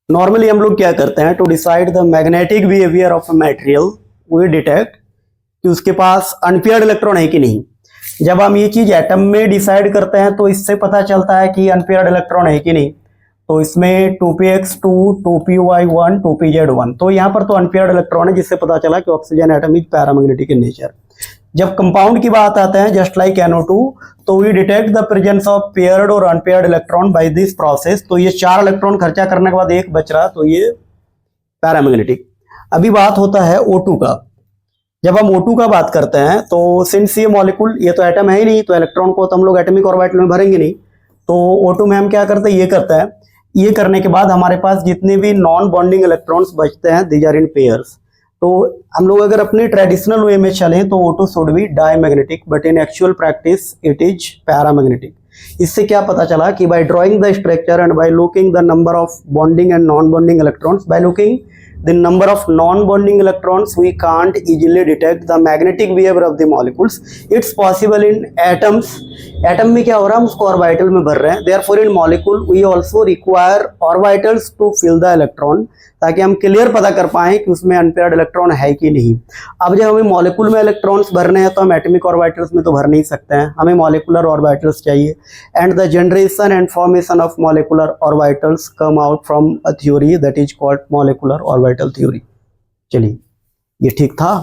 Normally हम लोग क्या करते हैं, to decide the magnetic behaviour of a material we detect कि उसके पास अनपेयर्ड इलेक्ट्रॉन है कि नहीं। जब हम ये चीज एटम में डिसाइड करते हैं तो इससे पता चलता है कि अनपेयर्ड इलेक्ट्रॉन है कि नहीं। तो इसमें 2px2, 2py1, 2pz1, तो यहाँ पर तो अनपेयर्ड इलेक्ट्रॉन है, जिससे पता चला कि oxygen atom is paramagnetic in nature. जब कंपाउंड की बात आते हैं, जस्ट लाइक NO2, तो we detect the presence of paired और unpaired electron by this process. तो ये 4 इलेक्ट्रॉन खर्चा करने के बाद एक बच रहा, तो ये पैरामैग्नेटिक। अभी बात होता है O2 का। जब हम O2 का बात करते हैं तो सिंस ये मॉलिक्यूल, ये तो एटम है ही नहीं, तो इलेक्ट्रॉन को तो हम लोग एटॉमिक ऑर्बिटल में भरेंगे नहीं। तो O2 में हम क्या करते हैं, ये करता है। ये करने के बाद हमारे पास जितने भी नॉन बॉन्डिंग इलेक्ट्रॉन्स बचते हैं, दीज आर इन पेयर्स। तो हम लोग अगर अपने ट्रेडिशनल वे में चलें तो O2 should be diamagnetic, but in actual practice it is paramagnetic. इससे क्या पता चला कि by drawing the structure and by looking the number of bonding and non bonding electrons, by looking the number of non-bonding electrons, we can't easily detect the magnetic behavior of the molecules. It's possible in atoms. Atom में क्या हो रहा है, हम उसको orbital में भर रहे हैं। Therefore in molecule we also require orbitals to fill the electron, ताकि हम क्लियर पता कर पाएं कि उसमें अनपेयर्ड इलेक्ट्रॉन है कि नहीं। अब जब हमें मॉलिक्यूल में इलेक्ट्रॉन्स भरने हैं तो हम एटॉमिक ऑर्बिटल्स में तो भर नहीं सकते हैं, हमें मॉलिक्यूलर ऑर्बिटल्स चाहिए। And the generation and formation of molecular orbitals come out from a theory that is called molecular orbital theory. चलिए, ये ठीक था।